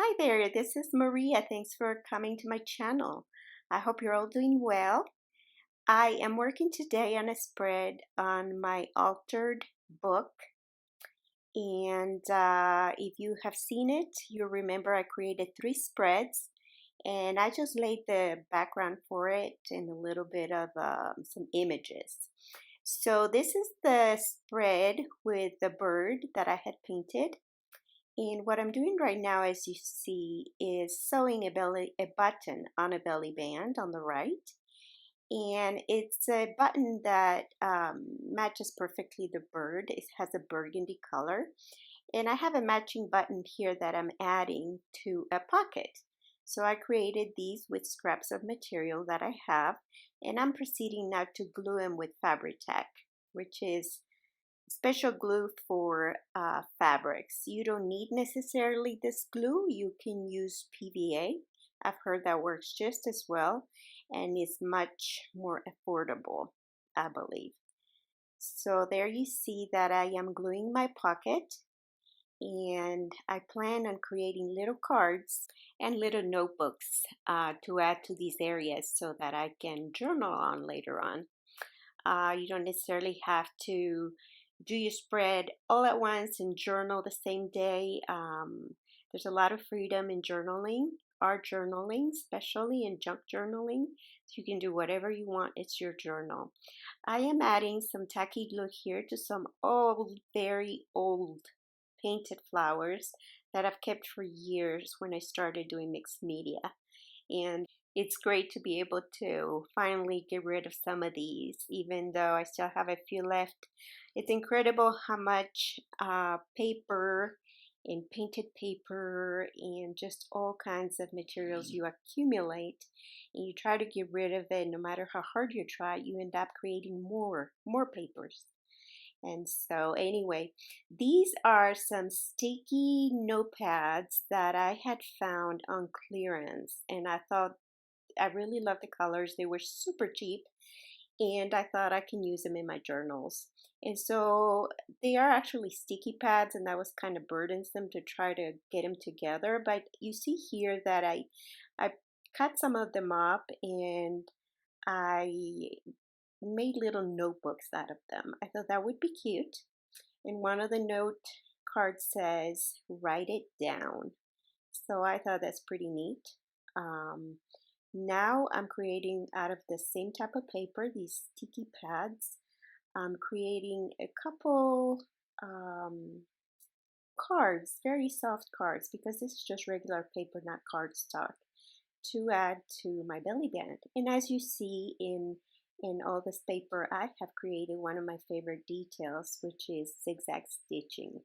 Hi there, this is Maria. Thanks for coming to my channel. I hope you're all doing well. I am working today on a spread on my altered book. And if you have seen it, you remember I created three spreads and I just laid the background for it and a little bit of some images. So this is the spread with the bird that I had painted. And what I'm doing right now, as you see, is sewing a button on a belly band on the right. And it's a button that matches perfectly the bird. It has a burgundy color. And I have a matching button here that I'm adding to a pocket. So I created these with scraps of material that I have. And I'm proceeding now to glue them with Fabri-Tac, which is special glue for fabrics. You don't need necessarily this glue. You can use PVA. I've heard that works just as well and is much more affordable, I believe. So there you see that I am gluing my pocket, and I plan on creating little cards and little notebooks to add to these areas so that I can journal on later on. You don't necessarily have to do your spread all at once and journal the same day. There's a lot of freedom in journaling, art journaling, especially in junk journaling. So you can do whatever you want. It's your journal. I am adding some tacky glue here to some old, very old painted flowers that I've kept for years when I started doing mixed media. And it's great to be able to finally get rid of some of these, even though I still have a few left. It's incredible how much paper and painted paper and just all kinds of materials you accumulate, and you try to get rid of it. No matter how hard you try, you end up creating more papers. And so anyway, these are some sticky notepads that I had found on clearance, and I thought I really love the colors. They were super cheap, and I thought I can use them in my journals. And so they are actually sticky pads, and that was kind of burdensome to try to get them together. But you see here that I cut some of them up and I made little notebooks out of them. I thought that would be cute. And one of the note cards says, "Write it down." So I thought that's pretty neat. Um, Now I'm creating out of the same type of paper, these sticky pads. I'm creating a couple cards, very soft cards, because this is just regular paper, not cardstock, to add to my belly band. And as you see in all this paper, I have created one of my favorite details, which is zigzag stitching.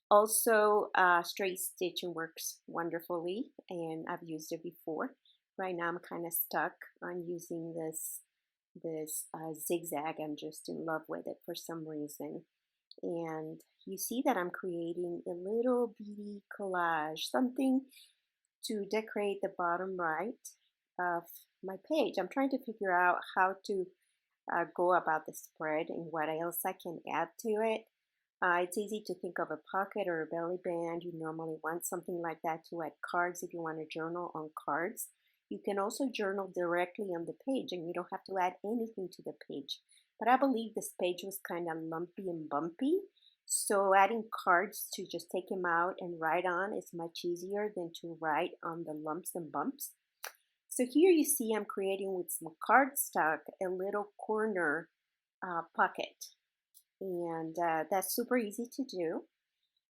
Also, straight stitching works wonderfully, and I've used it before. Right now, I'm kind of stuck on using this zigzag. I'm just in love with it for some reason. And you see that I'm creating a little beady collage, something to decorate the bottom right of my page. I'm trying to figure out how to go about the spread and what else I can add to it. It's easy to think of a pocket or a belly band. You normally want something like that to add cards if you want to journal on cards. You can also journal directly on the page and you don't have to add anything to the page. But I believe this page was kind of lumpy and bumpy. So adding cards to just take them out and write on is much easier than to write on the lumps and bumps. So here you see I'm creating with some cardstock a little corner pocket, and that's super easy to do.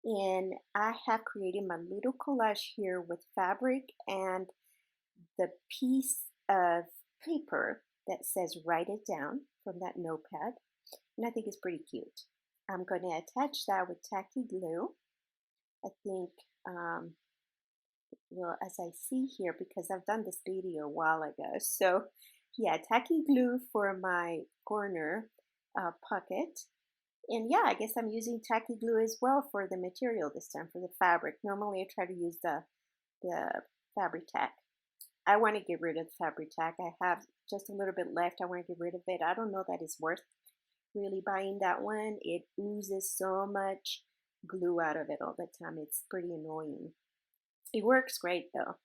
And I have created my little collage here with fabric and the piece of paper that says "Write it down" from that notepad, and I think it's pretty cute. I'm going to attach that with tacky glue. I think well, as I see here, because I've done this video a while ago. So yeah, tacky glue for my corner pocket. And yeah, I guess I'm using tacky glue as well for the material this time, for the fabric. Normally I try to use the Fabri-Tac. I want to get rid of the Fabri-Tac. I have just a little bit left. I want to get rid of it. I don't know that it's worth really buying that one. It oozes so much glue out of it all the time. It's pretty annoying. It works great though.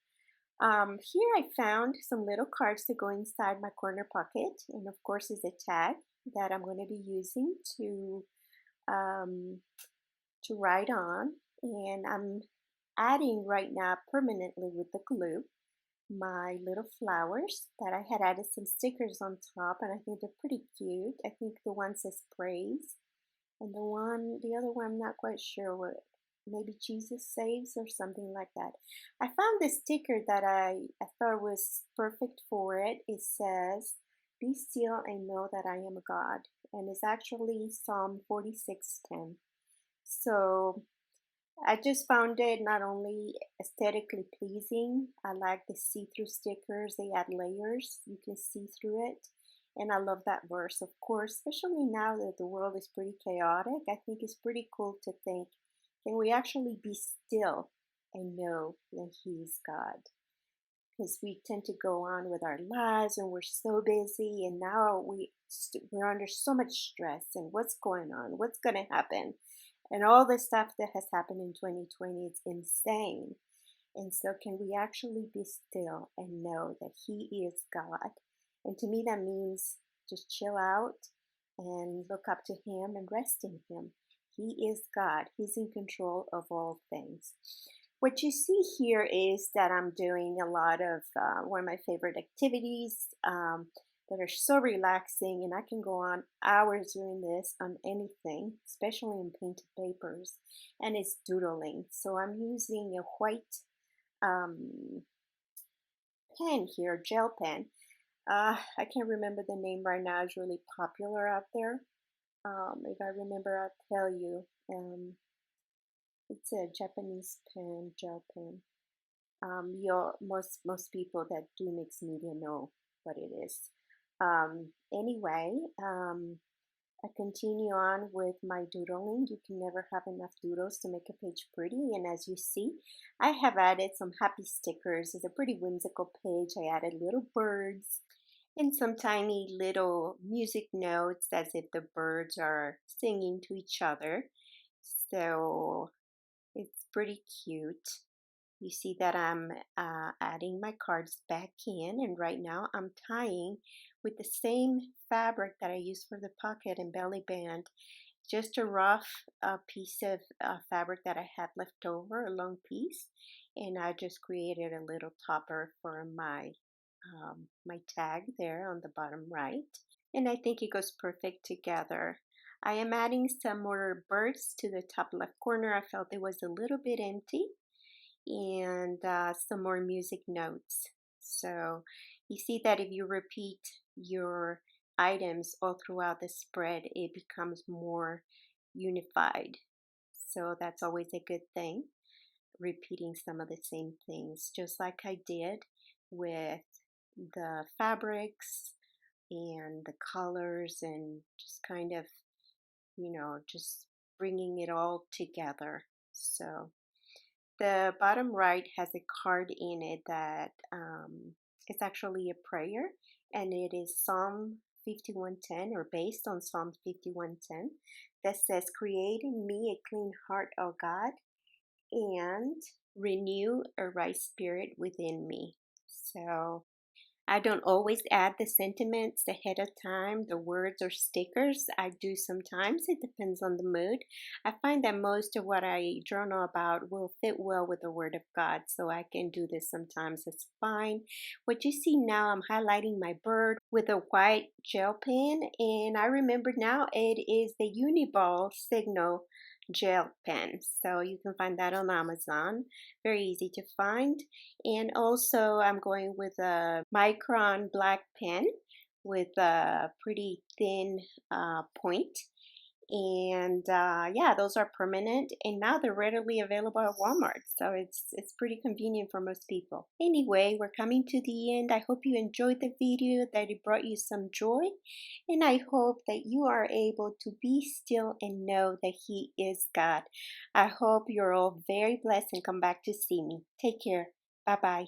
Here I found some little cards to go inside my corner pocket, and of course is a tag that I'm going to be using um, to write on. And I'm adding right now permanently with the glue my little flowers that I had added some stickers on top, and I think they're pretty cute. I think the one says praise, and the other one, I'm not quite sure what, maybe Jesus saves or something like that. I found this sticker that I thought was perfect for it. It says, "Be still and know that I am God," and it's actually Psalm 46:10. So I just found it not only aesthetically pleasing, I like the see-through stickers, they add layers, you can see through it. And I love that verse, of course, especially now that the world is pretty chaotic. I think it's pretty cool to think, can we actually be still and know that He is God? Because we tend to go on with our lives and we're so busy, and now we're under so much stress and what's going on, what's going to happen, and all the stuff that has happened in 2020. It's insane. And so, can we actually be still and know that He is God? And to me, that means just chill out and look up to Him and rest in Him. He is God, He's in control of all things. What you see here is that I'm doing a lot of one of my favorite activities that are so relaxing, and I can go on hours doing this on anything, especially in painted papers, and it's doodling. So I'm using a white um, pen here, gel pen. I can't remember the name right now. It's really popular out there. If I remember, I'll tell you. It's a Japanese pen, gel pen. Most people that do mixed media know what it is. Anyway, I continue on with my doodling. You can never have enough doodles to make a page pretty. And as you see, I have added some happy stickers. It's a pretty whimsical page. I added little birds and some tiny little music notes as if the birds are singing to each other. So it's pretty cute. You see that I'm adding my cards back in, and right now I'm tying with the same fabric that I used for the pocket and belly band, just a rough piece of fabric that I had left over, a long piece, and I just created a little topper for my tag there on the bottom right, and I think it goes perfect together. I am adding some more birds to the top left corner. I felt it was a little bit empty, and some more music notes. So you see that if you repeat your items all throughout the spread, it becomes more unified. So that's always a good thing, repeating some of the same things, just like I did with the fabrics and the colors, and just kind of, just bringing it all together. So the bottom right has a card in it that is actually a prayer, and it is Psalm 51:10, or based on Psalm 51:10, that says, "Create in me a clean heart, O God, and renew a right spirit within me." So I don't always add the sentiments ahead of time, the words or stickers. I do sometimes. It depends on the mood. I find that most of what I journal about will fit well with the Word of God, so I can do this sometimes. It's fine. What you see now, I'm highlighting my bird with a white gel pen, and I remember now it is the Uniball Signal gel pen. So you can find that on Amazon. Very easy to find. And also I'm going with a micron black pen with a pretty thin point. And yeah, those are permanent, and now they're readily available at Walmart, so it's pretty convenient for most people. Anyway, we're coming to the end. I hope you enjoyed the video, that it brought you some joy, and I hope that you are able to be still and know that He is God. I hope you're all very blessed and come back to see me. Take care. Bye bye.